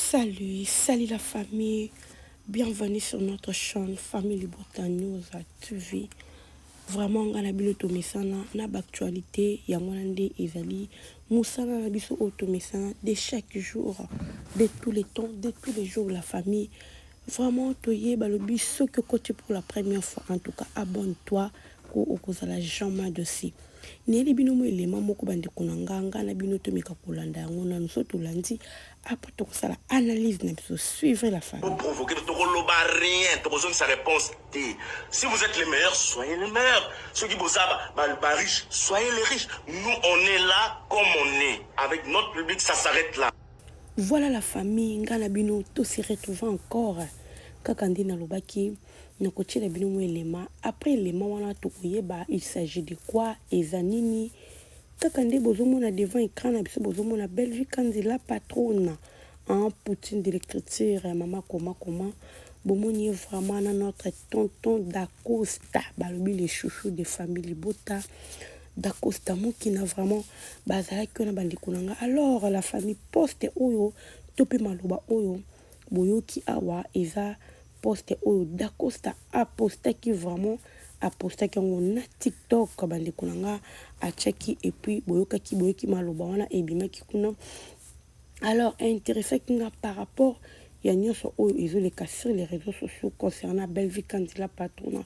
Salut la famille, bienvenue sur notre chaîne Famille Libota News TV. Vraiment, on a bien automisana, na actualité, ya nde ezali, musana na biso automisana de chaque jour, de tous les temps, de tous les jours la famille. Vraiment, toye balobi ce que côté pour la première fois, en tout cas, abonne-toi ko okozala jamais dessus. Neli bino mo elema moko bande kunanga na bino to meka kolanda yango na nso to landi après to sala analyse na biso suivre la famille. Vous provoquez de rien, tu besoin de sa réponse. Si vous êtes les meilleurs, soyez les meilleurs. Ceux qui vous pas riches, soyez les riches. Nous on est là comme on est. Avec notre public, ça s'arrête là. Voilà la famille, ngana bino to se retrouver encore. Kakandi na lobaki na kochela bino mo elema après elema wana to koyeba il s'agit de quoi ezanini kakande bozomona devant écran na biso bozomona Bellevue Kandi la patronne en Poutine de l'écriture maman comment bomoni vraiment na notre tonton Dacosta balobi les chouchous de famille Libota Dacosta mo qui n'a vraiment bazala ki na bandeko nanga alors la famille poste oyo topé maloba oyo boyoki awa eza poste oyo Dacosta a posté qui vraiment a posté qui on a TikTok bandeko nanga a checky et puis boyoki maloba wana ebimaki kuna alors intéressé kinga par rapport ya nyonso oyo ezoleka sur les réseaux sociaux concernant Bellevue Kandi la patronne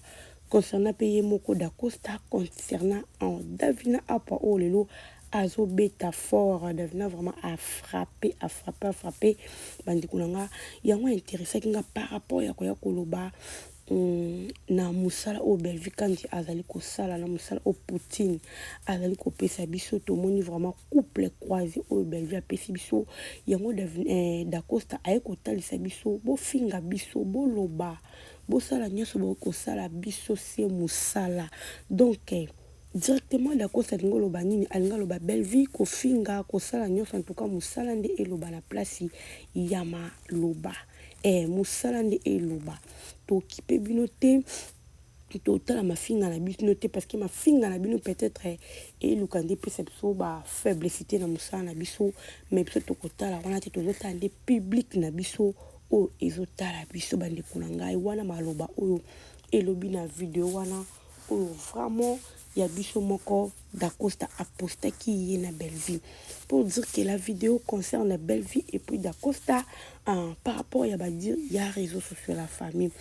concernant payer moko Dacosta concernant en Davina apa o lelo azo beta fort Davina vraiment a frappé bandeko nanga yango intéressé kinga par rapport ya koya koloba na musala o Bellevue Kandi azali ko sala na musala o Poutine azali ko pesa biso to moni vraiment couple croisé o Bellevue a pesi biso yango Dacosta aye ko talisa biso bo finga biso bo loba bo sala nyoso bo ko sala biso se musala donc directement Dacosta alinga loba nini alinga loba Bellevue ko finga ko sala nyoso en tout cas musala nde eloba na place yama loba musala nde eloba to kipe bino te to tala mafinga na bino te parce que mafinga na bino peut-être elukande pesa biso ba faiblesse na musala na biso mais biso to kotala wana te to zotala nde public na biso o ezotala biso bandeko na ngai wana maloba oyo elobi na video wana oyo vraiment ya biso moko Dacosta a posté qui est na Bellevue pour dire que la vidéo concerne Bellevue et puis Dacosta par rapport ya dire il y a réseaux sociaux la famille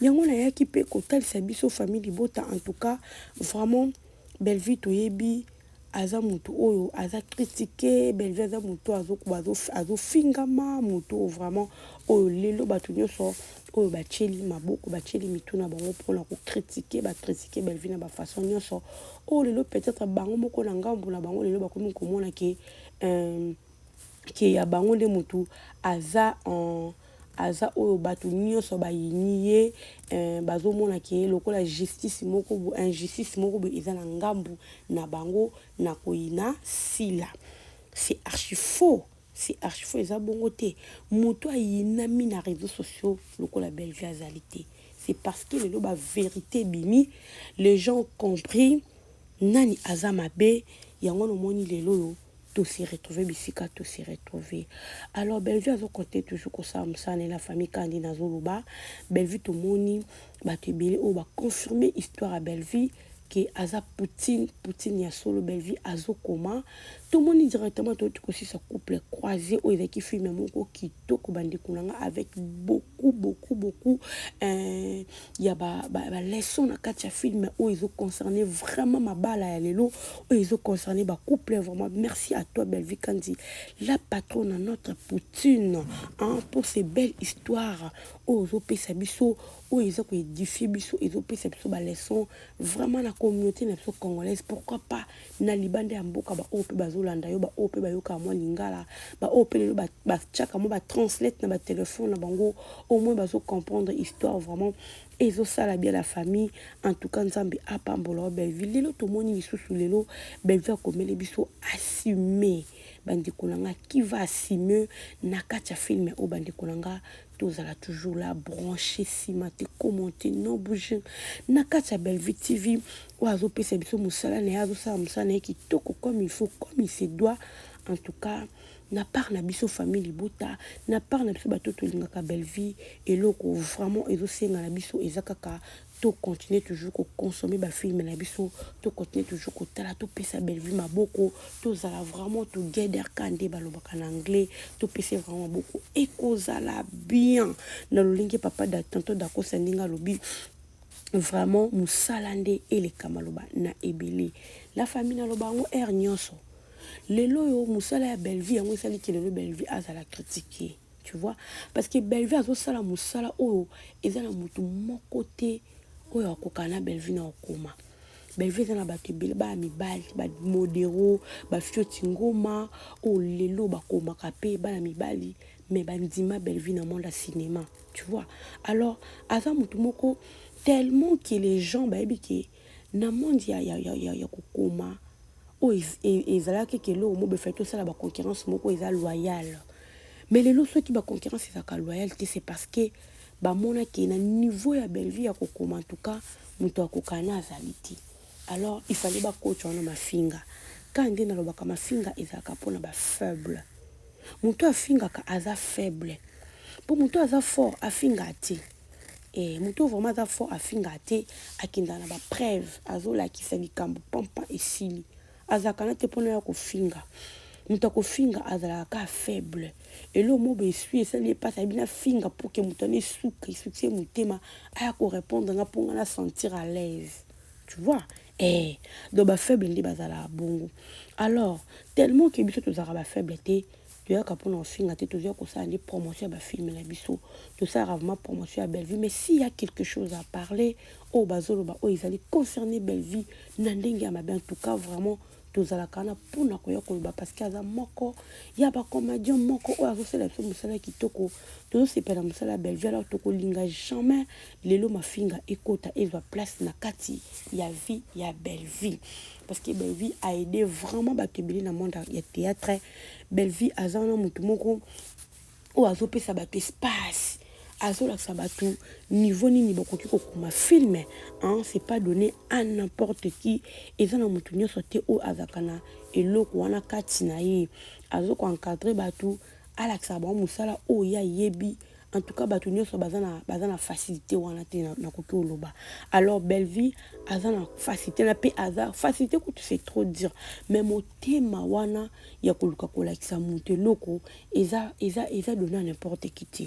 yango na ya ki pe kotal sa biso famille Libota en tout cas vraiment Bellevue toyebi aza mutu oyo aza critiqué Bellevue aza mutu azo fingama mutu vraiment oyo lelo batu nyonso oyo bacheli maboko bacheli mituna bango pona ko critiquer Bellevue na ba façon nyonso oyo lelo peut-être bango moko na ngambo na bango lelo bakomi komona ke ya bango nde mutu aza oyo batu nyonso bayiniye bazomona ke lokola injustice moko bo eza na ngambu na bango na koyina sila c'est archi faux eza bongo te moto ayinami na réseaux sociaux lokola Bellevue azalité c'est parce que lelo ba vérité bimi les gens ont compris nani aza mabe yango no moni lelo yo to se retrouver bisika to se retrouver alors Bellevue azo côté toujours ko sa musane la famille Kandi na zoloba Bellevue to moni ba tebele o ba confirmer histoire à Bellevue que aza Poutine ya solo Bellevue azo koma tout le monde directement tout aussi sa couple croisé ou avec qui filme moko kitoko bandeko nanga avec beaucoup ya ba leçon na kati ya film où ils ont concerné vraiment mabala ya lelo où ils ont concerné ba couple vraiment merci à toi Bellevue Kandi la patronne à notre Poutine pour ces belles histoires où ils ont pesa biso où ils ont édifié biso ils ont pesa biso ba leçon vraiment la communauté na biso congolaise pourquoi pas na libande ya mboka ba ope bazolanda yo ba ope ba yoka mwa lingala ba ope lelo ba tchaka mo ba translate na ba téléphone na bango au moins bazo comprendre histoire vraiment ezo sala bien la famille en tout cas nzambe apambola Bellevue lelo to moni lisusu lelo Bellevue akomele biso assumer bandeko nanga qui va assumer na kati ya film o bandeko nanga tozala toujours là branché simate commenter non bouger na kati ya Bellevue TV ou azopesa biso musala na azo sala musala na kitoko comme il faut comme il se doit en tout cas na part na biso famille libota na part na biso bato tolingaka belle vie eloko vraiment ezosenga na biso eza kaka to continuer toujours ko consommer ba film na biso to continuer toujours ko tala to pesa belle vie maboko to zala vraiment to geder kande balobaka na anglais to pesa vraiment beaucoup et kozala bien na lolingi papa da tanto da ko sandinga lobi vraiment musalande ele kamaloba na ebele la famille na loba ngo er nyonso lelo yo musala ya belle vie yango esali ke lelo belle vie azala critiquer tu vois parce que belle vie azosala musala oyo eza na mutu moko te oyo akoka na belle vie na okoma belle vie eza na bato ebele baya mibali bamodero bafioti ngoma oyo lelo bakomaka mpe bana mibali mais bandima belle vie na monde ya cinéma tu vois alors aza mutu moko tellement que les gens bayebi ke na monde ya kokoma oyo ezalaki ke lelo mo befai tosala baconcurrence moko eza loyale mais lelo soki baconcurrence ezalaka loyale te c'est parce que bamonaki na niveau ya belle vie ya kokoma en tout cas moto akoka na azali te alors il fallait bakocha wana mafinga ka nde nalobaka mafinga ezalaka mpona bafaible moto afingaka aza faible mpo moto aza fort afinga te moto vraiment aza fort afinga te akenda na bapreuve azolakisa likambo pampa esili azalaka na te mpona ya kofinga moto akofinga azalaka ka faible elo mo besui esali epasi abi na finga pour ke moto ane esukise motema aya korépondre nga mpo nga na sentir à l'aise tu vois donc bafaible nde bazalaka bongo alors tellement ke biso tozalaka bafaible te toyaka mpona kofinga te tozoya kosala nde promotion ya bafilme na biso tosalaka vraiment promotion ya belle vie mais s'il y a quelque chose à parler oyo bazoloba oyo ezali concerné belle vie na ndenge ya mabe en tout cas vraiment tozalaka na mpona koya koloba parce que aza moko ya bacomédien moko oyo azosala biso mosala ya kitoko tozosepela mosala ya belle vie alors tokolinga jamais lelo mafinga ekota ezwa place na kati ya vie ya belle vie parce que belle vie a aidé vraiment bato ebele na monde ya théâtre belle vie aza wana motu moko oyo azopesa bato espace azolakisa bato niveau nini bakoki kokoma filme c'est pas donné à n'importe qui eza na motu nyonso te oyo azalaka na eloko wana kati na ye azokoencadre bato alakisaka bango mosala oyo ye ayebi en tout cas bato nyonso baza na facilité wana te nakoki oloba alors belle vie aza na facilité na mpe aza facilité kutu c'est trop dire mais motema wana ya koluka kolakisa moto eloko eza donné à n'importe qui te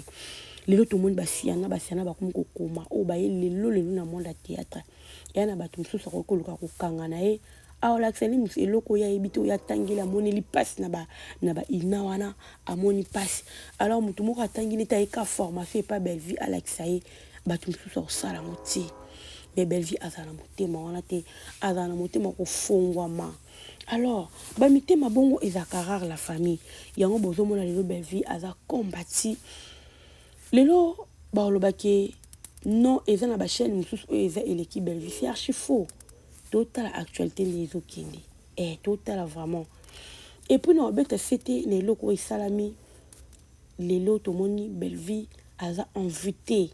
lelo tomoni basiana bakomi kokoma oyo baye lelo na monde ya théâtre eya na bato mosusu akoki koluka kokanga na ye aolakisani mosu eloko oyo ayebi te oyo atangeli amoneli mpasi na baina wana amoni mpasi alors motu moko atangeli te ayeka formation epa belle vie alakisa ye bato mosusu akosala yango te mais belle vie azala na motema wana te azala na motema kofongwama alors bamitema bongo ezalaka rare la famille yango bozomona lelo belle vie aza kombati lelo baolobaki non eza na bachaîne mosusu oyo eza eleki belle vie c'est archi faux totala actualité nde ezokende totala vraiment et puis na obeta sete na eloko oyo esalami lelo tomoni belle vie aza invité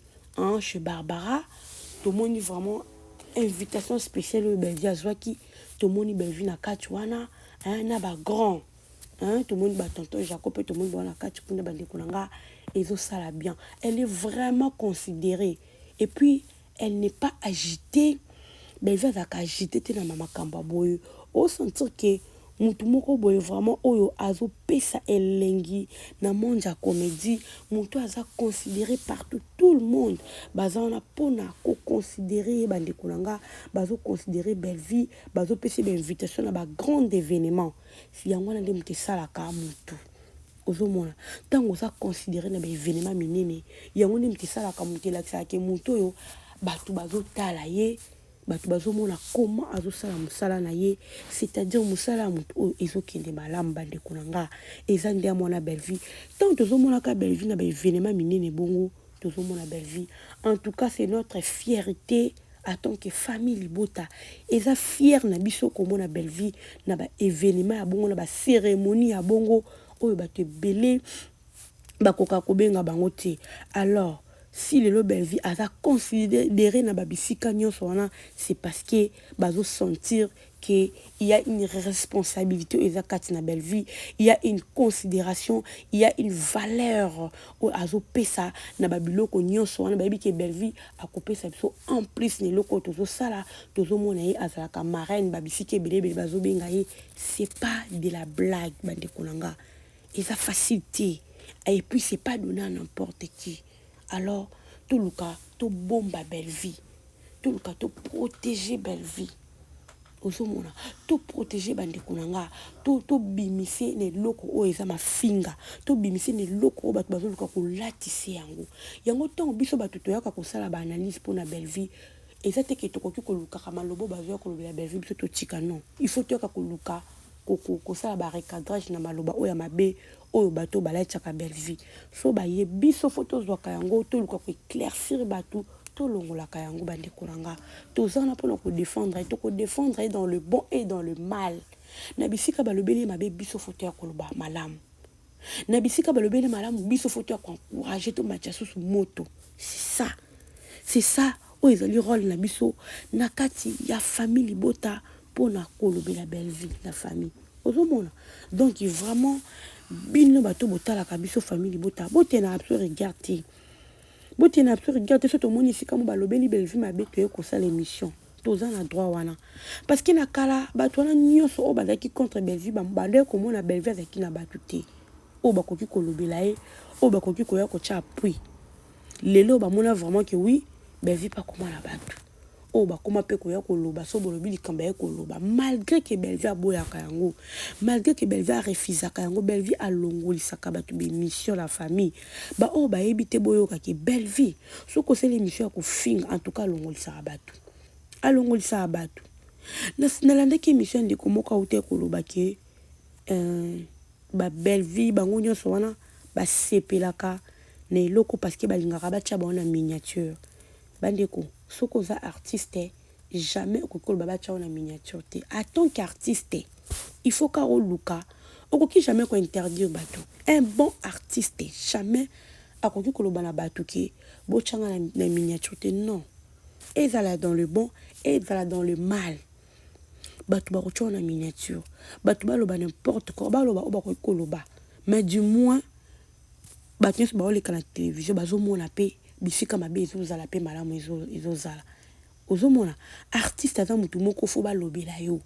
chez Barbara tomoni vraiment invitation spéciale oyo belle vie azwaki tomoni belle vie na kati wana na bagrand tomoni batonton Jacob mpe tomoni bango na kati kuna bandeko na nga ezosala bien elle est vraiment considérée et puis elle n'est pas agitée belle vie azalaka agitée te na makambo boye osentir ke mutu moko boye vraiment oyo azopesa elengi na monde ya comédie mutu aza considéré partout tout le monde baza wana mpona koconsidéré bandeko na nga bazoconsidéré belle vie bazopesa bainvitation na bagrand événement si yango wana nde mutu esalaka mutu ozomona ntango oza considéré na baévénement minene yango nde mutu esalaka mutu elakisaka ke mutu oyo bato bazotala ye bato bazomona comment azosala mosala na ye c'est-à-dire mosala ya moto oyo ezokende malamu bandeko na nga eza nde ya mwana belle vie ntango tozomonaka belle vie na baévénement minene bongo tozomona belle vie en tout cas c'est notre fierté en tant que famille libota eza fier na biso komona belle vie na baévénement ya bongo na bacérémonie ya bongo oyo bato ebele bakoka kobenga bango te alors si lelo belle vie aza considéré na babisika nyonso wana c'est parce que bazo sentir qu'il y a une responsabilité aux akati na belle vie, il y a une considération, il y a une valeur au azo pesa na babiloko nyonso wana bayebi ke belle vie akopesa biso en plus ne loko tozo sala tozo mona ye azalaka marraine babisiki ebele bazo benga ye, c'est pas de la blague bande konanga, eza facilité et puis c'est pas donné à n'importe qui. Alors tout le cas to bomba belle vie, tout le cas to protéger belle vie. Ozomona to protéger bande konanga, to bimise ne loko o eza mafinga, to bimise ne loko o bato bazoluka ko latise yango. Yango ton biso bato toyaka ko sala ba analyse pour na belle vie. Eza te ke tokoki ko luka ka malobo bazo ko lobela belle vie biso to tika non. Il faut toyaka ko luka ko sala ba recadrage na maloba o ya mabe oyo bato balaitaka belle vie. So ba ye biso photos zwaka yango to luka ko éclaircir bato to longolaka yango bande konanga. Tozana pona ko défendre dans le bon et dans le mal. Na bisika balobeli mabe biso photo ya koloba malamu. Na bisika balobeli malamu biso photo ya encourager to matcha sous moto. C'est ça o ezali rôle na biso na kati ya famille bota pona kolobela belle vie la famille. Ozomona. Donc vraiment bino bato botalaka biso famille bota botena absolu regarder. Botena absolu regarder so to moni sika mo balobeli belle vie mabe to ko sala émission. Toza na droit wana. Parce que na kala bato wana nyonso o bazaki contre belle vie bande ko mona belle vie azaki na bato te. O bakoki kolobela e, o bakoki koya ko cha appui. Lelo ba mona vraiment que oui, belle vie pas comment la bato. O ba koma pe koya koloba so bolobi likamba ya koloba malgré que belle vie aboyaka yango, malgré que belle vie a refusaka yango, belle vie a longolisaka bato be mission la famille ba o ba ebite boyoka ke belle vie so ko c'est l'émission ko finga en tout cas longolisaka bato alongolisaka bato na landa ki émission de komoka ute koloba ke ba belle vie bango nyonso wana ba sepelaka na eloko parce que balingaka batia ba na miniature bandeko. Soko za artiste jamais okokolo baba cha na miniature te. En tant qu'artiste, il faut ka oluka okoki jamais ko interdire bato. Un bon artiste jamais akoki koloba na bato ki bo changa na miniature te, non. Et ça dans le bon et ça dans le mal. Bato ba ko na miniature. Bato ba loba n'importe quoi, ba loba oba ko koloba. Mais du moins bato nyonso ba oleka na télévision bazo mona pe bisika mabe ezozala pe malamu ezozala. Ozomona artiste aza mutu moko fo balobela yo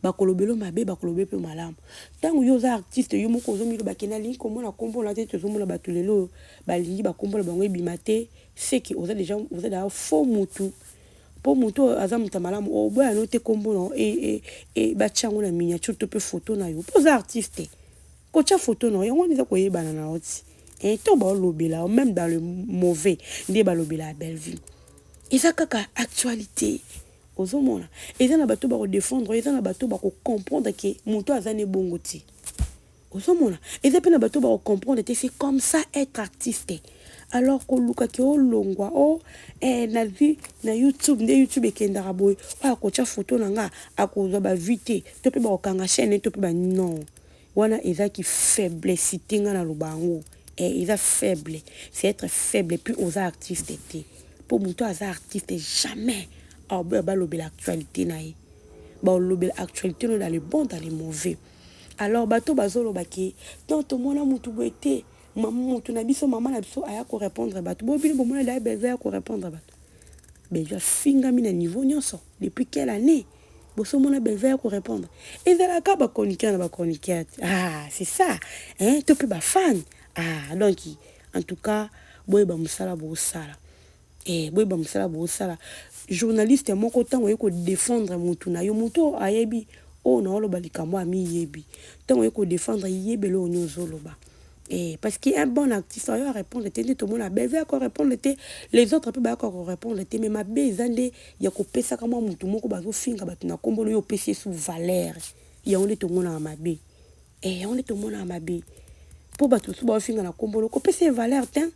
bakolobelo mabe bakolobela pe malamu. Tango yo za artiste yo moko ozomilo bakena lingi komona kombo na te tozomona bato lelo balingi bakombo bango ebima te, c'est que oza déjà faux mutu po mutu aza muta malamu o boya no te kombo no e bachango na miniature to pe photo na yo poza artiste ko cha photo no yango ndiza koyebana na oti. Et tout balobela même dans le mauvais ndé balobela belle vie. Et ça kaka actualité ozomona eza na bato ba ko défendre, eza na bato ba ko comprendre que muto azane bongo ti ozomona eza pe na bato ba ko comprendre que c'est comme ça être artiste. Alors ko luka ke o longwa o na vie na YouTube ekendaka boy wa ko cha photo nanga akozwa ba vite to pe ba ko kanga chaîne to pe ba non wana eza ki faiblesse tinga na lubango. Et il est faible, c'est être faible. Et puis aux artistes, pour moi, aux artistes, jamais on va lober l'actualité. On lober l'actualité dans les bons, dans les mauvais. Alors, bateau bazolo baki, dans tout le monde a moutou boité, maman moutou nabiso, maman nabiso, aya ko répondre bateau. Bon, bien, bon, moi, là, bébé, ko répondre bateau. Ben, je finga mina niveau nyonso. Depuis quelle année? Bosso mon bébé ko répondre. Et de la kaba chroniqueur na ba chroniqueur. Ah, c'est ça. Hein, tu peux ba fan. Ah, donc, en tout cas, boy ba musala bo sala. Boy ba musala bo sala. Journaliste moko tango yeko défendre mutu na yo mutu ayebi o na oloba likambo ami yebi. Tango yeko défendre yebelo nyozo loba. Parce qu'un bon artiste va répondre tout le monde a belle va répondre les autres peut pas répondre mais ma bezande ya ko pesa kama mutu moko bazo finga batu na kombolo yo pesa sous valeur ya on est tout le monde a mabe on est tout le monde a mabe pour batu sous ba finga na kombolo ko pesa valeur ten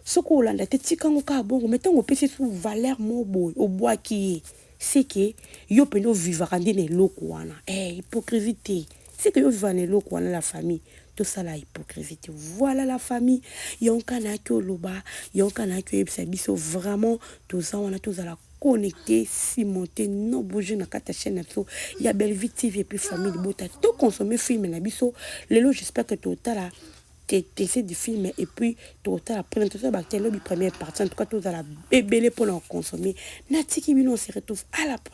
soko olanda te tikango ka bongo mettons ko pesa sous valeur mo boy au bois qui c'est que yo peno vivre ndine loko wana hypocrisie c'est que yo vivre ne loko wana la famille. Tout ça la hypocrisie. Voilà la famille. Yonkana ki oloba, yonkana ki ebisa biso vraiment tout ça on a tous à la connecté, cimenté, non bouger dans ta chaîne. Il y a Belle Vie TV et puis Famille Bota. Tout consommer film et biso. Lelo, j'espère que tu as là. Tu essaies du film et puis tu as la présentation de la première partie. En tout cas, tu as la bébé pour consommer. Natiki Bino, on se retrouve à la prochaine.